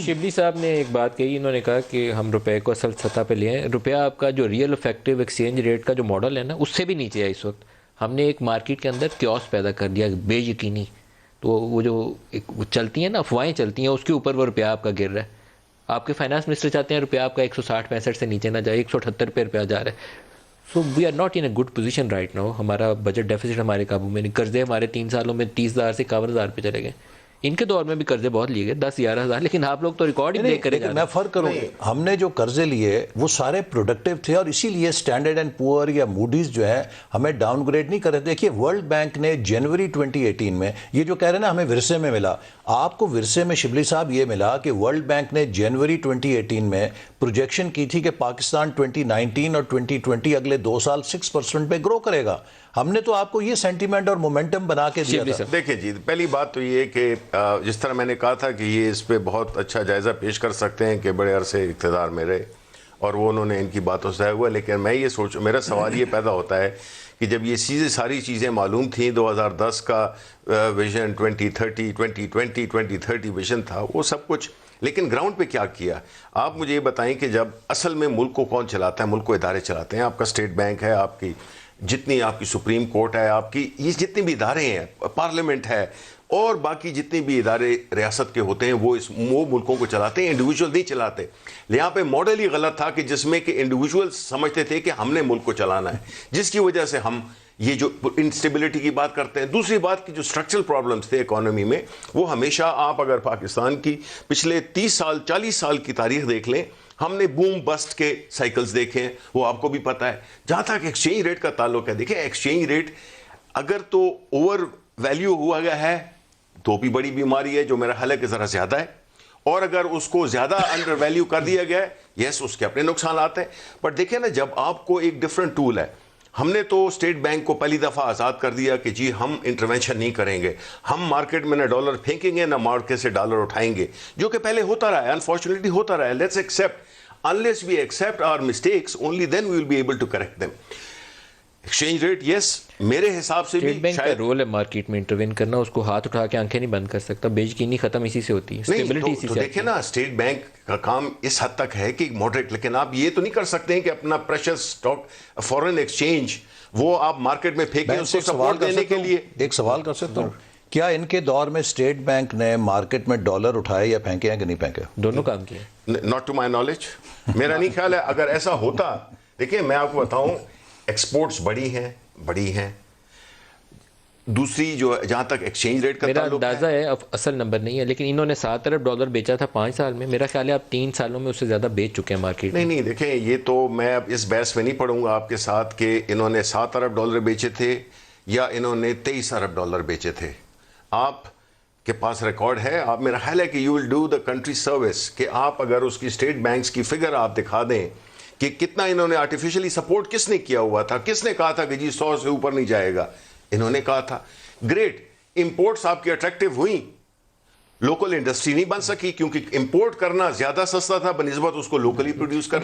शिबली साहब ने एक बात कही, इन्होंने कहा कि हम रुपए को असल सतह पे लिए हैं। रुपया आपका जो रियल इफेक्टिव एक्सचेंज रेट का जो मॉडल है ना, उससे भी नीचे है इस वक्त। हमने एक मार्केट के अंदर क्योस पैदा कर दिया बेयकीनी। तो वो जो वो चलती हैं ना, अफवाहें चलती हैं, उसके ऊपर वो रुपया आपका गिर रहा है। आपके फाइनेंस मिनिस्टर चाहते हैं रुपया आपका 160-65 से नीचे ना जाए, 178 पे रुपया जा रहा है। So we are not in a good position right now. हमारा बजट डेफिसिट हमारे काबू में नहीं, कर्जे हमारे 3 सालों में 30,000 से 51,000 पे चले गए। इनके दौर में भी कर्जे बहुत लिए गए, 10-11 हज़ार, लेकिन आप लोग तो रिकॉर्ड ही ब्रेक करे जा रहे हैं। मैं फर्क करूँ, हमने जो कर्जे लिए वो सारे प्रोडक्टिव थे और इसीलिए स्टैंडर्ड एंड पुअर या मूडीज जो है हमें डाउनग्रेड नहीं कर रहे। देखिए वर्ल्ड बैंक ने जनवरी 2018 में ये जो कह रहे हैं ना हमें विरसे में मिला, आपको विरसे में शिबली साहब ये मिला कि वर्ल्ड बैंक ने जनवरी 2018 में प्रोजेक्शन की थी कि पाकिस्तान 2019 और 2020 अगले 2 साल 6% पे ग्रो करेगा। हमने तो आपको ये सेंटीमेंट और मोमेंटम बना के दिया था। देखिए जी, पहली बात तो ये कि जिस तरह मैंने कहा था कि ये इस पे बहुत अच्छा जायज़ा पेश कर सकते हैं कि बड़े अरसे इक़्तिदार में रहे और वो उन्होंने इनकी बातों से हुआ, लेकिन मैं ये मेरा सवाल ये पैदा होता है कि जब ये सारी चीज़ें मालूम थी, 2010 का विजन, 2030, 2020, 2030 विजन था, वो सब कुछ, लेकिन ग्राउंड पे क्या किया? आप मुझे ये बताएं कि जब असल में मुल्क को कौन चलाता है? मुल्क को इदारे चलाते हैं। आपका स्टेट बैंक है, आपकी जितनी आपकी सुप्रीम कोर्ट है, आपकी ये जितने भी इदारे हैं, पार्लियामेंट है और बाकी जितने भी इदारे रियासत के होते हैं, वो मुल्कों को चलाते हैं, इंडिविजुअल नहीं चलाते। यहाँ पे मॉडल ही गलत था कि जिसमें कि इंडिविजुअल समझते थे कि हमने मुल्क को चलाना है, जिसकी वजह से हम ये जो इंस्टेबिलिटी की बात करते हैं। दूसरी बात की जो स्ट्रक्चरल प्रॉब्लम्स थे इकोनॉमी में, वो हमेशा, आप अगर पाकिस्तान की पिछले 30 साल 40 साल की तारीख देख लें, हमने बूम बस्ट के साइकिल्स देखे हैं, वो आपको भी पता है। जहां तक एक्सचेंज रेट का ताल्लुक है, देखिए एक्सचेंज रेट अगर तो ओवर वैल्यू हुआ गया है तो भी बड़ी बीमारी है, जो मेरा ख्याल है कि ज़रा ज़्यादा है, और अगर उसको ज़्यादा अंडर वैल्यू कर दिया गया है, यस, उसके अपने नुकसान आते हैं। बट देखिए ना, जब आपको एक डिफरेंट टूल है, हमने तो स्टेट बैंक को पहली दफ़ा आज़ाद कर दिया कि जी हम इंटरवेंशन नहीं करेंगे, हम मार्केट में ना डॉलर फेंकेंगे ना मार्केट से डॉलर उठाएंगे, जो कि पहले होता रहा है, अनफॉर्चुनेटली होता रहा है। Let's accept, unless we accept our mistakes, only then we will be able to correct them. Exchange rate, yes, मेरे हिसाब से भी बैंक का रोल है मार्केट में इंटरवेन करना, उसको हाथ उठा के आंखें नहीं बंद कर सकता। बेयकीनी खत्म इसी से होती है, स्टेबिलिटी इसी से। देखिए ना, स्टेट बैंक का काम इस हद तक है कि मॉडरेट, लेकिन आप ये तो नहीं कर सकते हैं कि अपना प्रेशियस स्टॉक फॉरेन एक्सचेंज वो आप मार्केट में फेंकें उसको सपोर्ट देने के लिए। एक सवाल कर सकता हूँ, क्या इनके दौर में स्टेट बैंक ने मार्केट में डॉलर उठाए या फेंके हैं कि नहीं फेंके? दोनों काम किए। नॉट टू माई नॉलेज, मेरा नहीं ख्याल है। अगर ऐसा होता, देखिए मैं आपको बताऊं, एक्सपोर्ट्स बड़ी हैं। दूसरी जो जहां तक एक्सचेंज रेट का मेरा अंदाजा है, अब असल नंबर नहीं है, लेकिन इन्होंने 7 अरब डॉलर बेचा था 5 साल में। मेरा ख्याल है आप 3 सालों में उससे ज्यादा बेच चुके हैं मार्केट में। नहीं, देखें, ये तो मैं अब इस बहस में नहीं पढ़ूंगा आपके साथ कि इन्होंने 7 अरब डॉलर बेचे थे या इन्होंने 23 अरब डॉलर बेचे थे। आप के पास रिकॉर्ड है, आप, मेरा ख्याल है कि you will do the country service कि आप अगर उसकी स्टेट बैंक्स की फिगर आप दिखा दें कि कितना इन्होंने आर्टिफिशियली सपोर्ट किसने किया हुआ था, किसने कहा था कि जी 100 से ऊपर नहीं जाएगा, इन्होंने कहा था। ग्रेट, इंपोर्ट्स आपकी अट्रैक्टिव हुई, लोकल इंडस्ट्री नहीं बन सकी क्योंकि इंपोर्ट करना ज्यादा सस्ता था बनिस्बत उसको लोकली प्रोड्यूस करना।